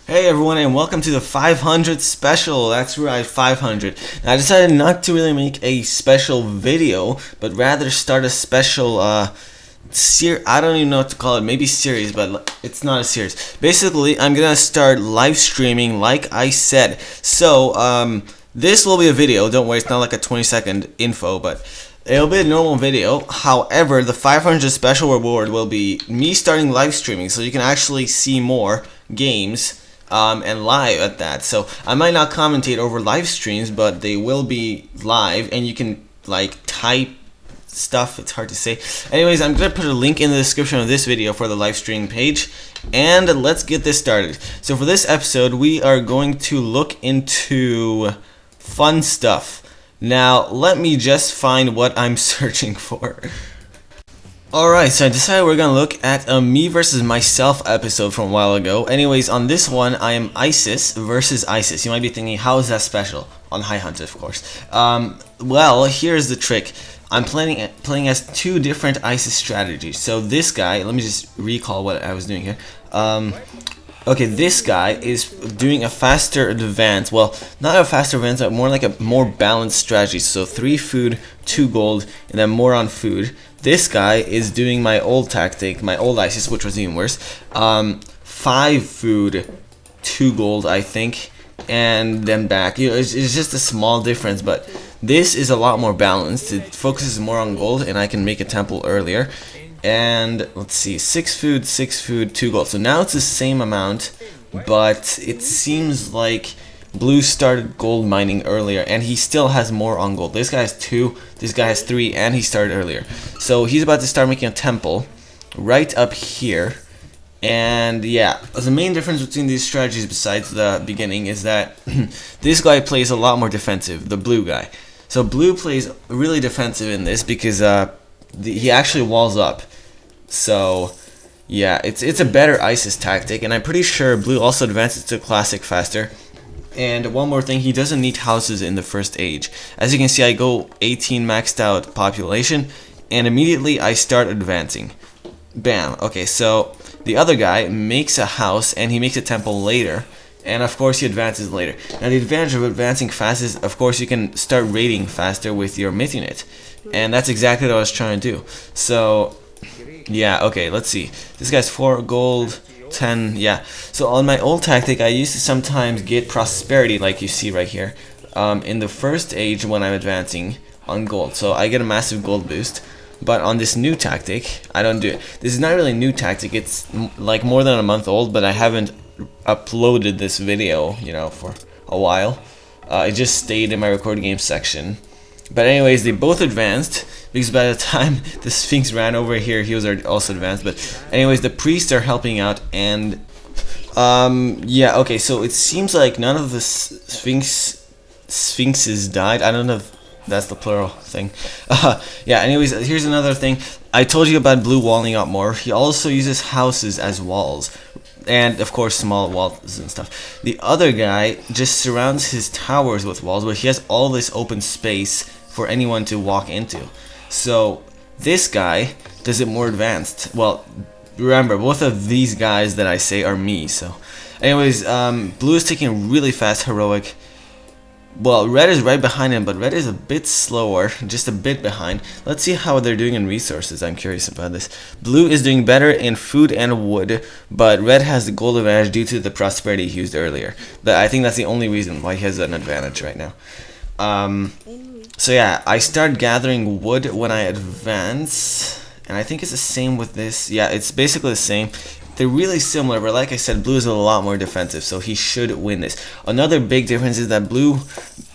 Hey everyone, and welcome to the 500 special. That's right, 500. Now, I decided not to really make a special video, but rather start a special I don't even know what to call it. Maybe series, but it's not a series. Basically, I'm gonna start live streaming, like I said. So this will be a video. Don't worry, it's not like a 20-second info, but it'll be a normal video. However, the 500 special reward will be me starting live streaming, so you can actually see more games. And live at that. So I might not commentate over live streams, but they will be live, and you can like type stuff. It's hard to say. Anyways, I'm gonna put a link in the description of this video for the live stream page, and let's get this started. So for this episode, we are going to look into fun stuff. Now let me just find what I'm searching for. Alright, so I decided we're gonna look at a me versus myself episode from a while ago. Anyways, on this one, I am ISIS versus ISIS. You might be thinking, how is that special? On High Hunt, of course. Well, here's the trick. I'm playing as two different ISIS strategies. So this guy, let me just recall what I was doing here. Okay, this guy is doing a faster advance. Well, not a faster advance, but more like a more balanced strategy. So 3 food, 2 gold, and then more on food. This guy is doing my old tactic, my old ISIS, which was even worse. 5 food, 2 gold, I think, and then back. You know, it's just a small difference, but this is a lot more balanced. It focuses more on gold, and I can make a temple earlier. And let's see, 6 food, 2 gold. So now it's the same amount, but it seems like Blue started gold mining earlier, and he still has more on gold. This guy has 2, this guy has 3, and he started earlier. So he's about to start making a temple right up here. And yeah, the main difference between these strategies besides the beginning is that this guy plays a lot more defensive, the blue guy. So blue plays really defensive in this because he actually walls up. So yeah, it's a better ISIS tactic, and I'm pretty sure blue also advances to classic faster. And one more thing, he doesn't need houses in the first age. As you can see, I go 18 maxed out population, and immediately I start advancing. Bam. Okay, so the other guy makes a house, and he makes a temple later, and of course he advances later. Now the advantage of advancing fast is, of course, you can start raiding faster with your myth unit, and that's exactly what I was trying to do. So yeah, okay, let's see. This guy's 4 gold, 10, yeah. So on my old tactic, I used to sometimes get prosperity, like you see right here, in the first age when I'm advancing on gold. So I get a massive gold boost. But on this new tactic, I don't do it. This is not really a new tactic. It's like more than a month old, but I haven't uploaded this video, you know, for a while. It just stayed in my record game section. But anyways, they both advanced, because by the time the Sphinx ran over here, he was also advanced. But anyways, the priests are helping out, and yeah, okay, so it seems like none of the Sphinxes died. I don't know if that's the plural thing. Yeah, anyways, here's another thing. I told you about blue walling out more. He also uses houses as walls, and of course small walls and stuff. The other guy just surrounds his towers with walls, but he has all this open space for anyone to walk into. So this guy does it more advanced. Well, remember, both of these guys that I say are me. So anyways, blue is taking really fast heroic. Well, red is right behind him, but red is a bit slower, just a bit behind. Let's see how they're doing in resources. I'm curious about this. Blue is doing better in food and wood, but red has the gold advantage due to the prosperity he used earlier. But I think that's the only reason why he has an advantage right now. So yeah, I start gathering wood when I advance, and I think it's the same with this. Yeah, it's basically the same. They're really similar, but like I said, blue is a lot more defensive, so he should win this. Another big difference is that blue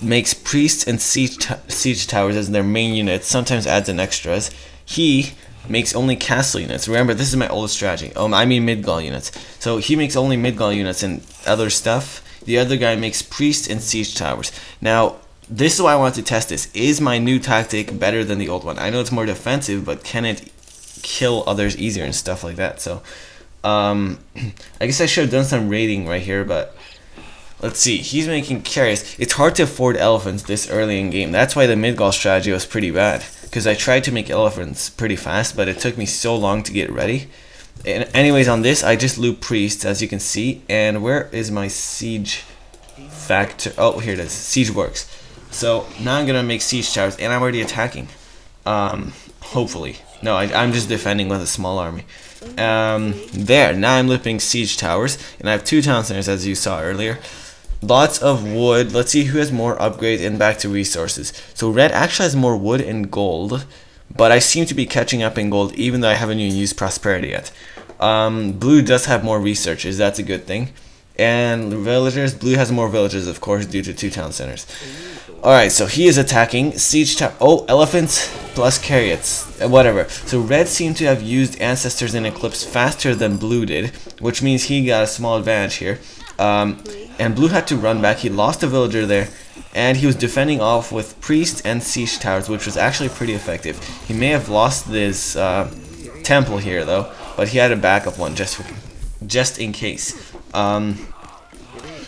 makes priests and siege towers as their main units, sometimes adds in extras. He makes only castle units. Remember, this is my old strategy. I mean mid-gall units. So he makes only mid-gall units and other stuff. The other guy makes priests and siege towers. Now, this is why I want to test this. Is my new tactic better than the old one? I know it's more defensive, but can it kill others easier and stuff like that? So I guess I should have done some raiding right here, but let's see. He's making carriers. It's hard to afford elephants this early in game. That's why the mid-gall strategy was pretty bad, because I tried to make elephants pretty fast, but it took me so long to get ready. And anyways, on this, I just loop priests, as you can see. And where is my siege factor? Oh, here it is. Siege works. So now I'm gonna make siege towers, and I'm already attacking. Hopefully. No, I'm just defending with a small army. There. Now I'm looping siege towers, and I have 2 town centers, as you saw earlier. Lots of wood. Let's see who has more upgrades, and back to resources. So red actually has more wood and gold, but I seem to be catching up in gold, even though I haven't even used prosperity yet. Blue does have more researchers. That's a good thing. And villagers, blue has more villagers, of course, due to 2 town centers. Alright, so he is attacking. Siege tower. Oh, elephants plus chariots. Whatever. So red seemed to have used ancestors in Eclipse faster than blue did, which means he got a small advantage here. And blue had to run back. He lost a villager there, and he was defending off with priests and siege towers, which was actually pretty effective. He may have lost this temple here, though, but he had a backup one just in case.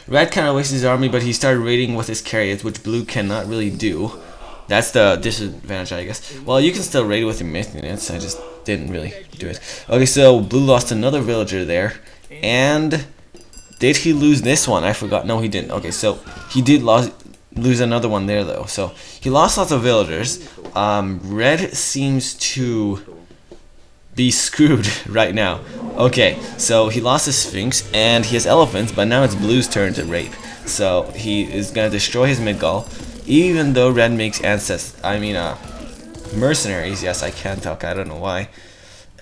Red kind of wasted his army, but he started raiding with his chariots, which blue cannot really do. That's the disadvantage, I guess. Well, you can still raid with your myth units. I just didn't really do it. Okay, so blue lost another villager there. And did he lose this one? I forgot. No, he didn't. Okay, so he did lose another one there, though. So he lost lots of villagers. Red seems to be screwed right now. Okay, so he lost his Sphinx and he has elephants, but now it's blue's turn to rape. So he is gonna destroy his Midgall, even though red makes mercenaries. Yes, I can talk. I don't know why.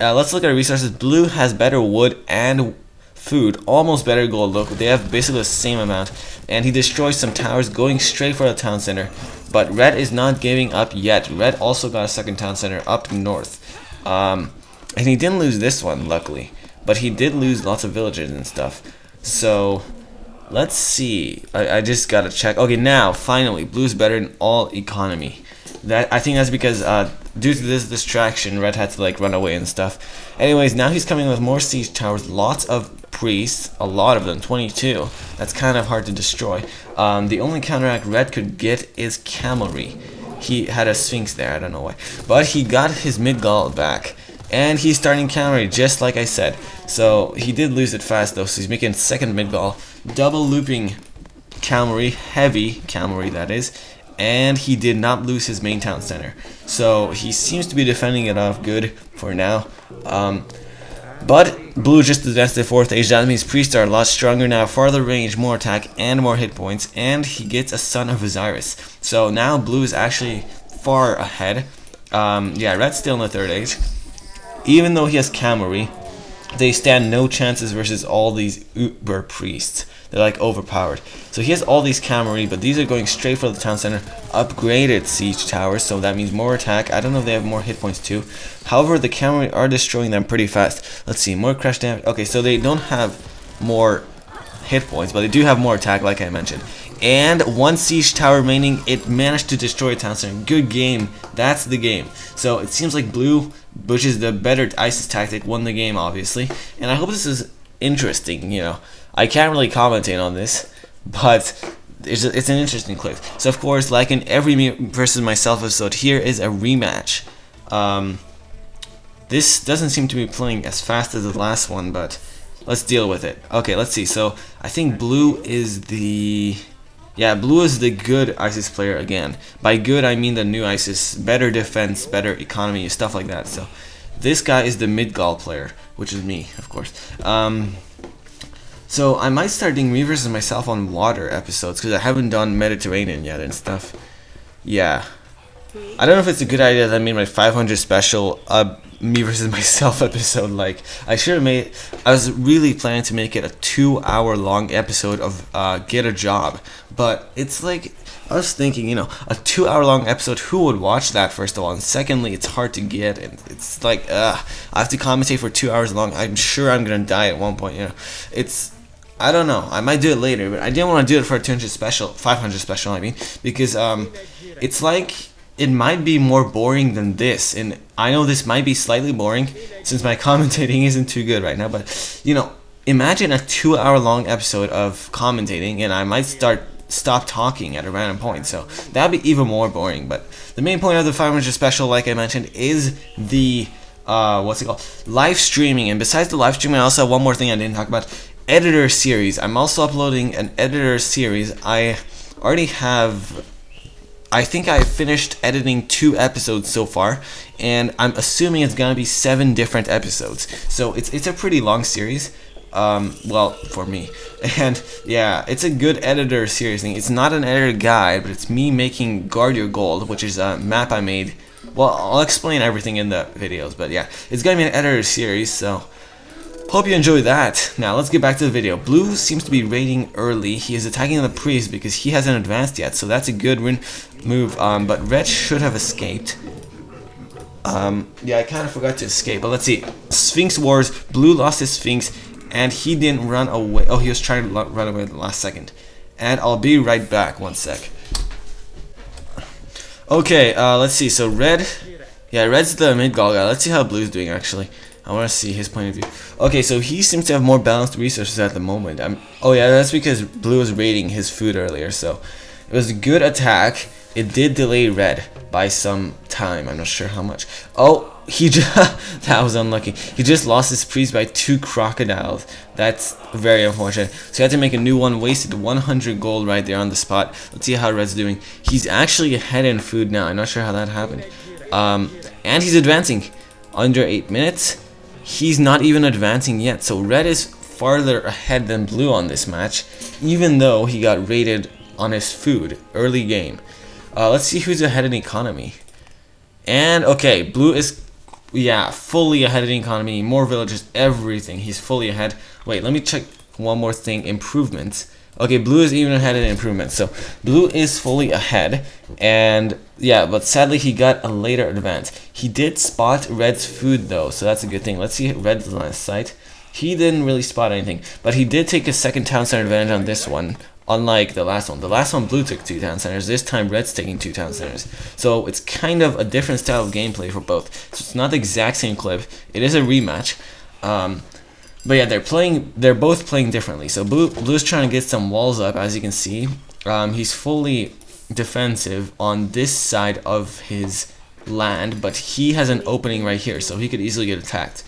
Let's look at resources. Blue has better wood and food, almost better gold. Look, they have basically the same amount, and he destroys some towers, going straight for the town center. But red is not giving up yet. Red also got a second town center up north. And he didn't lose this one, luckily. But he did lose lots of villagers and stuff. So, let's see. I just gotta check. Okay, now, finally, blue's better in all economy. I think that's because, due to this distraction, red had to, like, run away and stuff. Anyways, now he's coming with more siege towers, lots of priests, a lot of them, 22. That's kind of hard to destroy. The only counteract red could get is cavalry. He had a Sphinx there, I don't know why. But he got his Midgall back. And he's starting cavalry, just like I said. So he did lose it fast, though. So he's making second Midgall, double looping cavalry, heavy cavalry that is. And he did not lose his main town center. So he seems to be defending it off good for now. But blue just advanced to 4th age. That means priests are a lot stronger now, farther range, more attack, and more hit points. And he gets a son of Osiris. So now blue is actually far ahead. Yeah, red's still in the 3rd age. Even though he has cavalry, they stand no chances versus all these uber priests. They're like overpowered. So he has all these cavalry, but these are going straight for the town center. Upgraded siege towers, so that means more attack. I don't know if they have more hit points too. However, the cavalry are destroying them pretty fast. Let's see, more crash damage. Okay, so they don't have more hit points, but they do have more attack, like I mentioned. And 1 siege tower remaining. It managed to destroy a town center. Good game. That's the game. So it seems like blue, which is the better ISIS tactic, won the game, obviously. And I hope this is interesting. You know, I can't really commentate on this, but it's an interesting clip. So of course, like in every me versus myself episode, here is a rematch. This doesn't seem to be playing as fast as the last one, but let's deal with it. Okay, let's see. So I think blue is the... Yeah, blue is the good ISIS player again. By good, I mean the new ISIS. Better defense, better economy, stuff like that. So this guy is the Midgall player, which is me, of course. So I might start doing me versus myself on water episodes, because I haven't done Mediterranean yet and stuff. Yeah. I don't know if it's a good idea that I made my 500 special me versus myself episode. Like, I should have made... I was really planning to make it a 2-hour long episode of Get a Job. But it's like... I was thinking, you know, a 2-hour long episode, who would watch that, first of all? And secondly, it's hard to get, and it's like, I have to commentate for 2 hours long. I'm sure I'm gonna die at one point, you know. It's... I don't know. I might do it later, but I didn't want to do it for a 200 special, 500 special, I mean, because it's like... It might be more boring than this, and I know this might be slightly boring since my commentating isn't too good right now, but, you know, imagine a 2-hour long episode of commentating, and I might stop talking at a random point, so that'd be even more boring. But the main point of the 500 special, like I mentioned, is the what's it called? Live streaming. And besides the live streaming, I also have one more thing I didn't talk about. Editor series. I'm also uploading an editor series. I already have, I think I finished editing 2 episodes so far, and I'm assuming it's gonna be 7 different episodes. So it's a pretty long series. Well, for me. And yeah, it's a good editor series thing. It's not an editor guide, but it's me making Guard Your Gold, which is a map I made. Well, I'll explain everything in the videos, but yeah, it's gonna be an editor series, so hope you enjoy that. Now, let's get back to the video. Blue seems to be raiding early. He is attacking the priest because he hasn't advanced yet, so that's a good move, but red should have escaped. Yeah, I kind of forgot to escape, but let's see. Sphinx Wars, Blue lost his Sphinx, and he didn't run away. Oh, he was trying to run away at the last second. And I'll be right back, 1 sec. Okay, let's see. So red, yeah, red's the mid-gall guy. Let's see how blue's doing, actually. I want to see his point of view. Okay, so he seems to have more balanced resources at the moment. Oh yeah, that's because blue was raiding his food earlier, so it was a good attack. It did delay red by some time. I'm not sure how much. Oh, he just that was unlucky. He just lost his priest by 2 crocodiles. That's very unfortunate. So he had to make a new one. Wasted 100 gold right there on the spot. Let's see how red's doing. He's actually ahead in food now. I'm not sure how that happened. And he's advancing under 8 minutes. He's not even advancing yet. So red is farther ahead than blue on this match, even though he got raided on his food early game. Let's see who's ahead in economy. And okay, blue is, yeah, fully ahead in economy, more villages, everything. He's fully ahead. Wait, let me check one more thing. Improvements. Okay, blue is even ahead in improvements. So blue is fully ahead, and yeah, but sadly he got a later advance. He did spot red's food though, so that's a good thing. Let's see red's line of sight. He didn't really spot anything, but he did take a second town center advantage on this one. Unlike the last one. The last one blue took 2 town centers. This time red's taking 2 town centers. So it's kind of a different style of gameplay for both. So it's not the exact same clip. It is a rematch. But yeah, they're both playing differently. So blue's trying to get some walls up, as you can see. He's fully defensive on this side of his land, but he has an opening right here, so he could easily get attacked.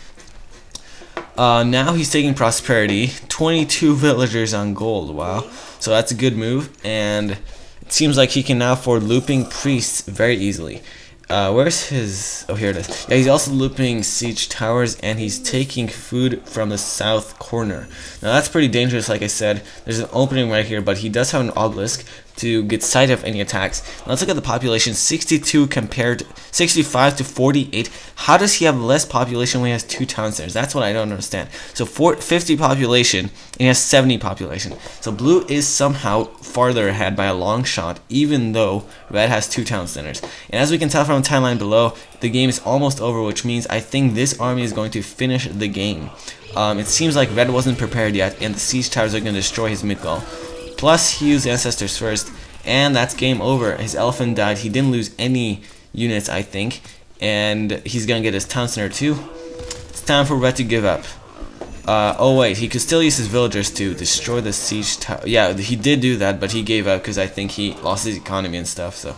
Now he's taking prosperity. 22 villagers on gold. Wow. So that's a good move, and it seems like he can now afford looping priests very easily. Where's his... Oh, here it is. Yeah, he's also looping siege towers, and he's taking food from the south corner. Now that's pretty dangerous, like I said. There's an opening right here, but he does have an obelisk to get sight of any attacks. Now let's look at the population. 62 compared 65 to 48. How does he have less population when he has 2 town centers? That's what I don't understand. So 50 population, and he has 70 population. So blue is somehow farther ahead by a long shot, even though red has 2 town centers. And as we can tell from the timeline below, the game is almost over, which means I think this army is going to finish the game. It seems like red wasn't prepared yet, and the siege towers are going to destroy his mid-gall. Plus, he used ancestors first, and that's game over. His elephant died. He didn't lose any units, I think, and he's gonna get his town center too. It's time for red to give up. Oh wait, he could still use his villagers to destroy the siege tower. Yeah, he did do that, but he gave up because I think he lost his economy and stuff. So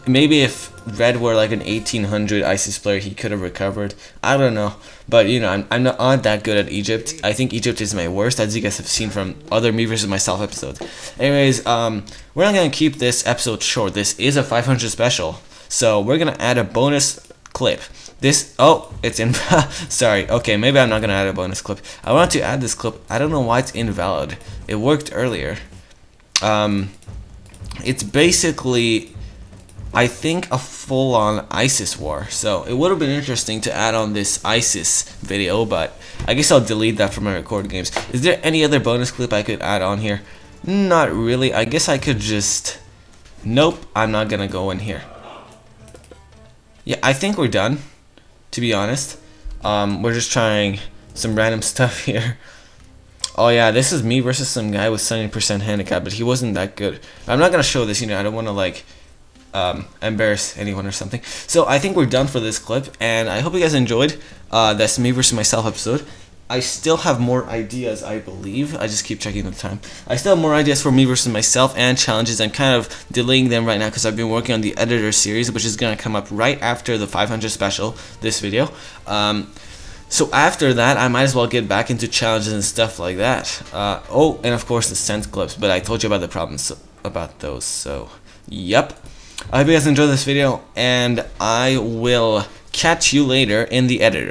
maybe if red were like an 1800 ISIS player, he could have recovered. I don't know, but you know, I'm not that good at Egypt. I think Egypt is my worst, as you guys have seen from other me versus myself episodes. Anyways, we're not gonna keep this episode short. This is a 500 special, so we're gonna add a bonus clip. It's in. Sorry. Okay, maybe I'm not gonna add a bonus clip. I want to add this clip. I don't know why it's invalid. It worked earlier. It's basically, I think, a full-on ISIS war. So it would have been interesting to add on this ISIS video, but I guess I'll delete that from my recorded games. Is there any other bonus clip I could add on here? Not really. I guess I could just... Nope, I'm not gonna go in here. Yeah, I think we're done, to be honest. We're just trying some random stuff here. Oh yeah, this is me versus some guy with 70% handicap, but he wasn't that good. I'm not gonna show this, you know, I don't wanna like embarrass anyone or something. So I think we're done for this clip, and I hope you guys enjoyed this me versus myself episode. I still have more ideas, I believe. I just keep checking the time. I still have more ideas for me versus myself and challenges. I'm kind of delaying them right now because I've been working on the editor series, which is going to come up right after the 500 special, this video. So after that, I might as well get back into challenges and stuff like that. Oh, and of course the scent clips, but I told you about the problems about those, so yep. I hope you guys enjoyed this video, and I will catch you later in the editor.